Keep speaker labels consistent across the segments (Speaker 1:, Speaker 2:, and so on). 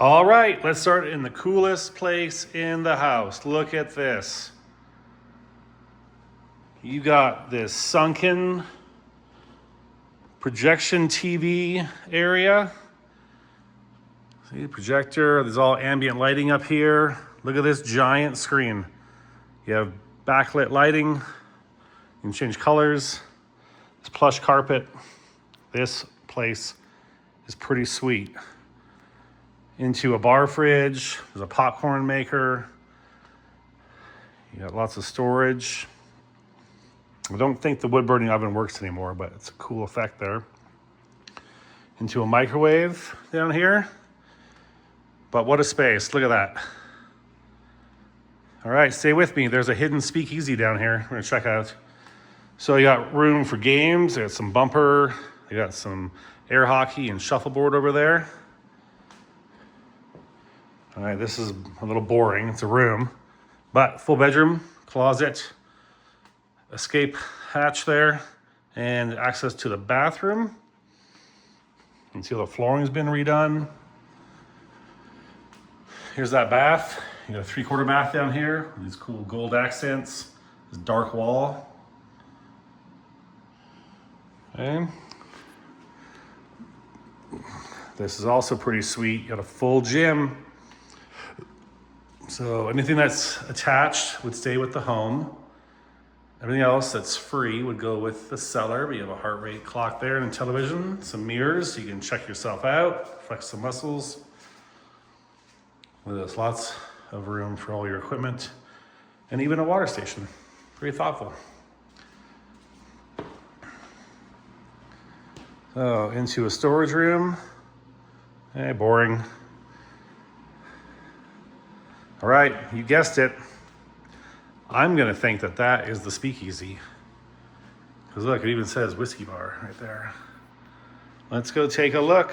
Speaker 1: All right, let's start in the coolest place in the house. Look at this. You got this sunken projection TV area. See the projector, there's all ambient lighting up here. Look at this giant screen. You have backlit lighting. You can change colors. This plush carpet. This place is pretty sweet. Into a bar fridge, there's a popcorn maker. You got lots of storage. I don't think the wood burning oven works anymore, but it's a cool effect there. Into a microwave down here. But what a space, look at that. All right, stay with me. There's a hidden speakeasy down here we're gonna check out. So you got room for games, you got some bumper, you got some air hockey and shuffleboard over there. All right, this is a little boring, it's a room, but full bedroom, closet, escape hatch there, and access to the bathroom. You can see the flooring's been redone. Here's that bath. You got a 3/4 bath down here with these cool gold accents, this dark wall. Okay. This is also pretty sweet. You got a full gym. So anything that's attached would stay with the home. Everything else that's free would go with the seller. But you have a heart rate clock there and a television, some mirrors so you can check yourself out, flex some muscles. There's lots of room for all your equipment and even a water station. Very thoughtful. So into a storage room. Hey, boring. All right, you guessed it. I'm gonna think that that is the speakeasy. Because look, it even says whiskey bar right there. Let's go take a look.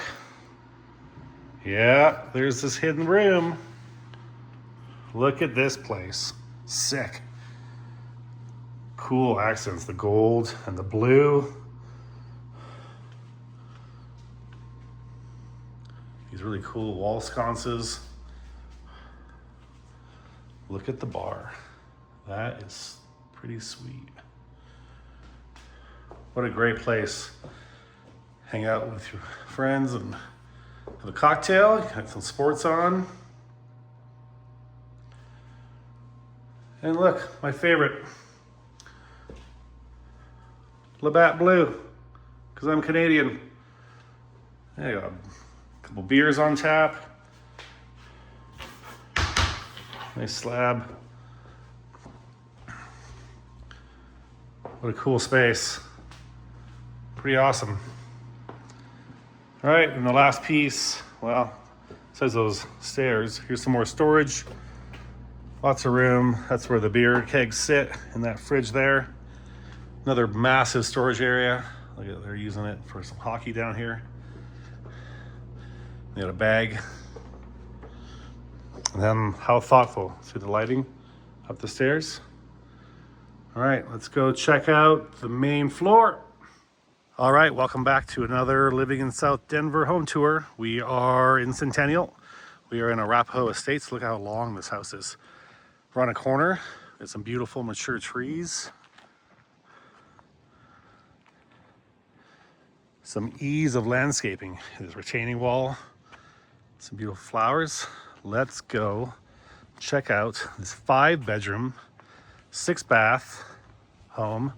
Speaker 1: Yeah, there's this hidden room. Look at this place. Sick. Cool accents, the gold and the blue. These really cool wall sconces. Look at the bar. That is pretty sweet. What a great place. Hang out with your friends and have a cocktail, you got some sports on. And look, my favorite. Labatt Blue, because I'm Canadian. There you go. A couple beers on tap. Nice slab. What a cool space. Pretty awesome. All right, and the last piece, well, besides those stairs, here's some more storage. Lots of room. That's where the beer kegs sit in that fridge there. Another massive storage area. Look at, they're using it for some hockey down here. They got a bag. And then how thoughtful. See the lighting up the stairs? All right, let's go check out the main floor. All right, welcome back to another Living in South Denver home tour. We are in Centennial. We are in Arapahoe Estates. Look how long this house is. We're on a corner. There's some beautiful mature trees. Some ease of landscaping. There's a retaining wall. Some beautiful flowers. Let's go check out this 5-bedroom, 6-bath home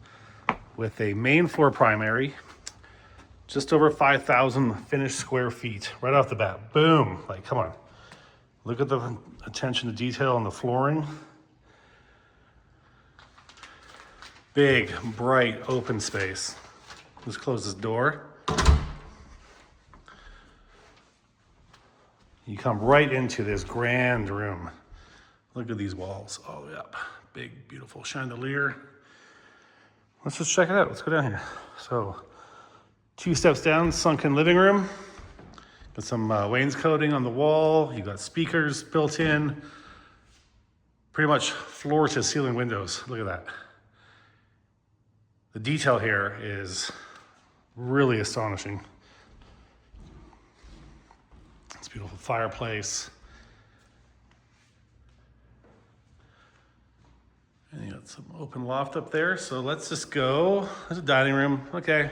Speaker 1: with a main floor primary, just over 5,000 finished square feet right off the bat. Boom, like come on. Look at the attention to detail on the flooring. Big, bright, open space. Let's close this door. You come right into this grand room. Look at these walls all the way up. Big, beautiful chandelier. Let's just check it out. Let's go down here. So, 2 steps down, sunken living room. Got some wainscoting on the wall. You got speakers built in. Pretty much floor to ceiling windows. Look at that. The detail here is really astonishing. It's beautiful fireplace. And you got some open loft up there. So let's just go. There's a dining room. Okay.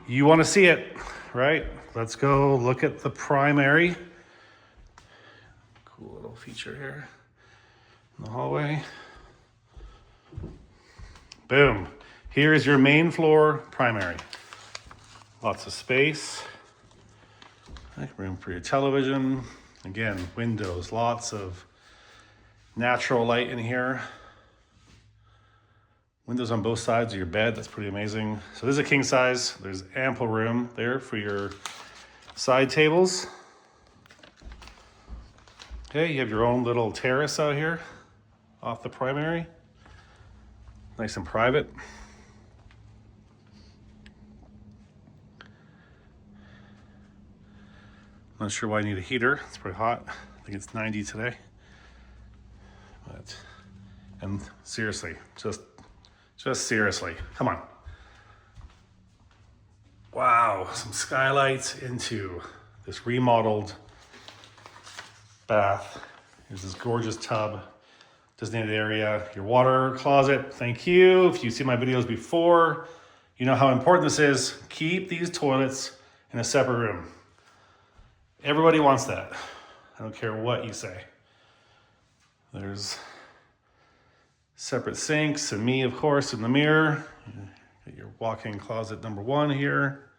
Speaker 1: You want to see it, right? Let's go look at the primary. Cool little feature here in the hallway. Boom. Here is your main floor primary. Lots of space. Room for your television. Again, windows, lots of natural light in here. Windows on both sides of your bed, that's pretty amazing. So this is a king size. There's ample room there for your side tables. Okay, you have your own little terrace out here off the primary. Nice and private. Not sure why I need a heater. It's pretty hot. I think it's 90 today. And seriously, just seriously, come on. Wow, some skylights into this remodeled bath. Here's this gorgeous tub, designated area, your water closet. Thank you. If you've seen my videos before, you know how important this is. Keep these toilets in a separate room. Everybody wants that. I don't care what you say. There's separate sinks and me, of course, in the mirror. Got your walk-in closet number 1 here.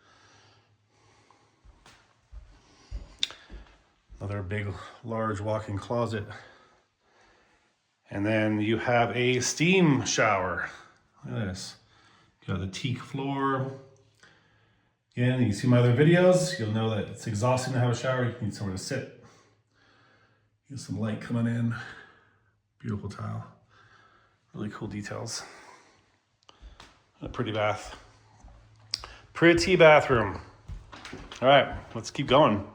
Speaker 1: Another big, large walk-in closet. And then you have a steam shower. Look at this. You got the teak floor. Again, you see my other videos, you'll know that it's exhausting to have a shower. You need somewhere to sit. Get some light coming in. Beautiful tile. Really cool details. A pretty bath. Pretty bathroom. All right, let's keep going.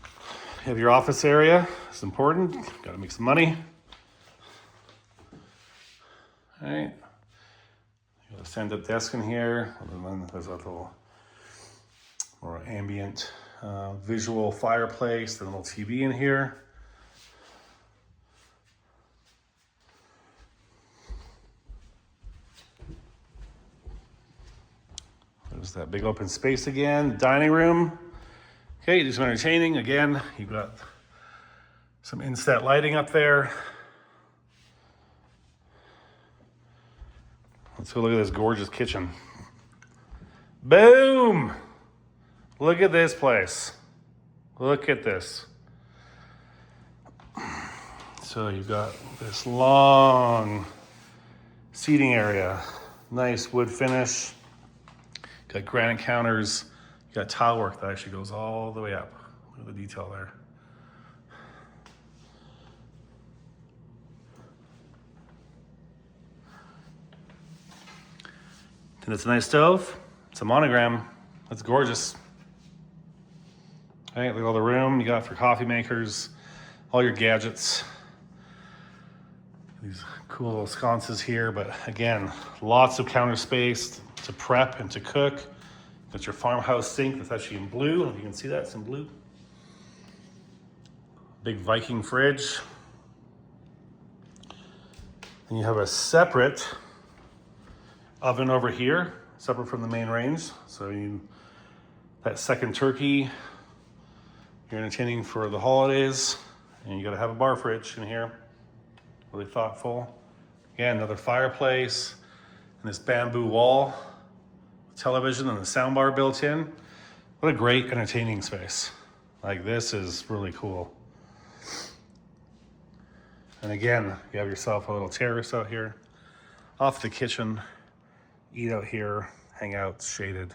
Speaker 1: You have your office area. It's important. Got to make some money. All right. You got a stand-up desk in here. There's a little more ambient visual fireplace. There's a little TV in here. There's that big open space again. Dining room. Okay, do some entertaining. Again, you've got some inset lighting up there. Let's go look at this gorgeous kitchen. Boom! Look at this place. Look at this. So you've got this long seating area. Nice wood finish. Got granite counters. You got tile work that actually goes all the way up. Look at the detail there. And it's a nice stove. It's a monogram. That's gorgeous. All right, look at all the room you got for coffee makers, all your gadgets. These cool little sconces here, but again, lots of counter space to prep and to cook. Got your farmhouse sink that's actually in blue. If you can see that, it's in blue. Big Viking fridge. And you have a separate oven over here, separate from the main range. So that second turkey, you're entertaining for the holidays, and you gotta have a bar fridge in here. Really thoughtful. Again, another fireplace, and this bamboo wall, television and the sound bar built in. What a great entertaining space. Like, this is really cool. And again, you have yourself a little terrace out here, off the kitchen. Eat out here, hang out, shaded.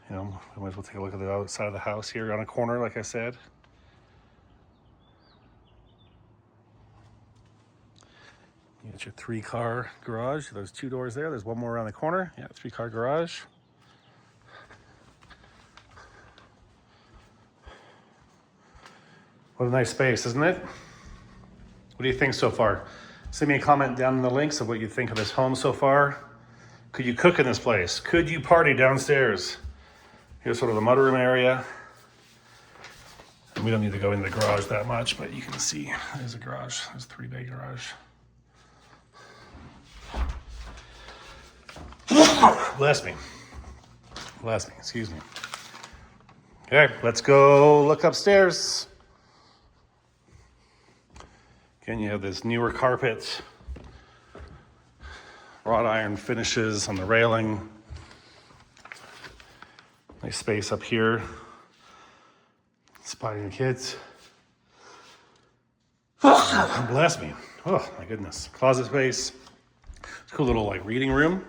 Speaker 1: You know, we might as well take a look at the outside of the house here on a corner, like I said. You got your 3-car garage. There's 2 doors there. There's one more around the corner. Yeah, 3-car garage. What a nice space, isn't it? What do you think so far? Send me a comment down in the links of what you think of this home so far. Could you cook in this place? Could you party downstairs? Here's sort of the mudroom area. And we don't need to go into the garage that much, but you can see there's a garage. There's a 3-bay garage. Bless me, excuse me. Okay, let's go look upstairs. Again, you have this newer carpet, wrought iron finishes on the railing. Nice space up here. Spotting the kids. Bless me. Oh my goodness. Closet space. It's a cool little like reading room.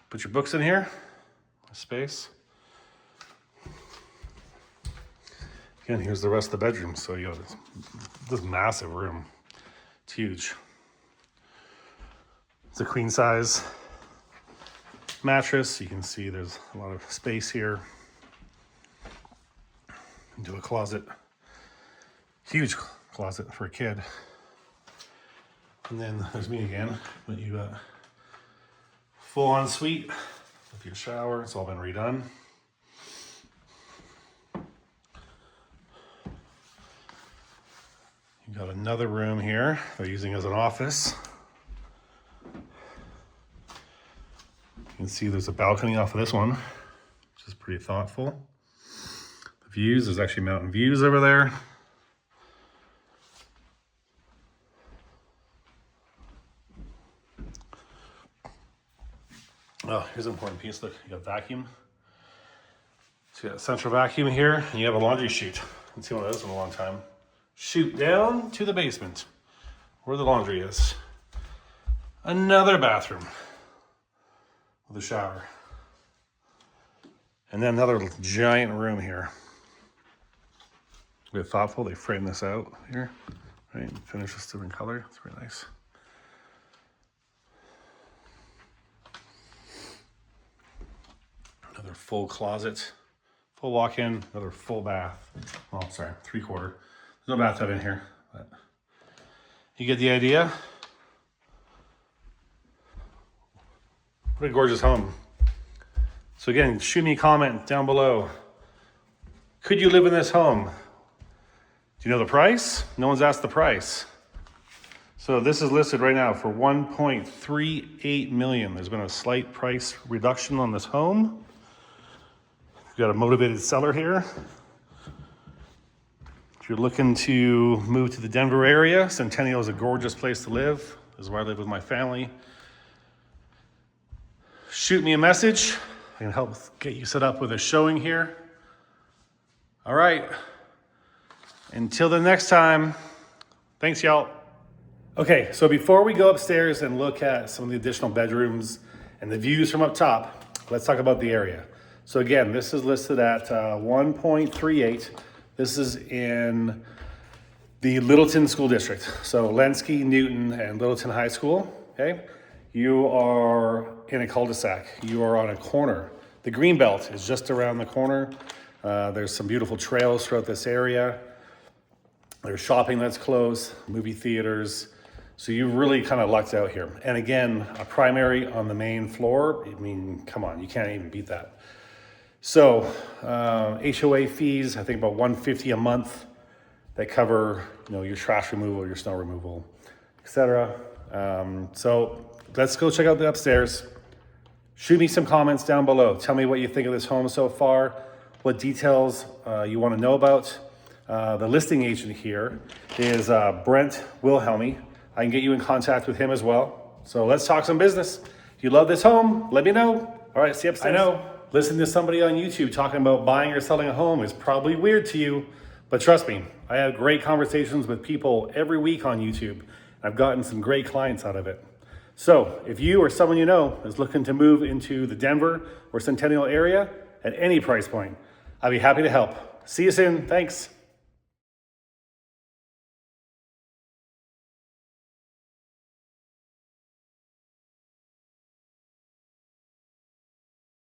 Speaker 1: Put your books in here. Space. Again, here's the rest of the bedroom. So you have this massive room. It's huge. It's a queen size mattress. You can see there's a lot of space here. Into a closet. Huge closet for a kid. And then there's me again. But you got full ensuite with your shower. It's all been redone. You got another room here they're using as an office. You can see there's a balcony off of this one, which is pretty thoughtful. The views, there's actually mountain views over there. Oh, here's an important piece. Look, you got vacuum. So you got a central vacuum here, and you have a laundry chute. I haven't seen one of those in a long time. Chute down to the basement, where the laundry is. Another bathroom with a shower. And then another giant room here. They're thoughtful, they frame this out here, right? Finish this in color, it's really nice. Another full closet, full walk-in, another full bath. Oh, sorry, 3/4. There's no bathtub in here, but you get the idea. What a gorgeous home. So again, shoot me a comment down below. Could you live in this home? Do you know the price? No one's asked the price. So this is listed right now for $1.38 million. There's been a slight price reduction on this home. We've got a motivated seller here. If you're looking to move to the Denver area, Centennial is a gorgeous place to live. This is where I live with my family. Shoot me a message. I can help get you set up with a showing here. All right. Until the next time, thanks y'all. Okay, so before we go upstairs and look at some of the additional bedrooms and the views from up top, let's talk about the area. So again, this is listed at 1.38. This is in the Littleton School District. So Lenski, Newton, and Littleton High School, okay? You are in a cul-de-sac. You are on a corner. The green belt is just around the corner. There's some beautiful trails throughout this area. There's shopping that's close, movie theaters. So you really kind of lucked out here. And again, a primary on the main floor. I mean, come on, you can't even beat that. So HOA fees, I think about $150 a month. That cover, your trash removal, your snow removal, etc. So let's go check out the upstairs. Shoot me some comments down below. Tell me what you think of this home so far, what details you want to know about. The listing agent here is Brent Wilhelmy. I can get you in contact with him as well. So let's talk some business. If you love this home, let me know. All right, see you upstairs. I know listening to somebody on YouTube talking about buying or selling a home is probably weird to you, but trust me, I have great conversations with people every week on YouTube. I've gotten some great clients out of it. So if you or someone you know is looking to move into the Denver or Centennial area at any price point, I'd be happy to help. See you soon. Thanks.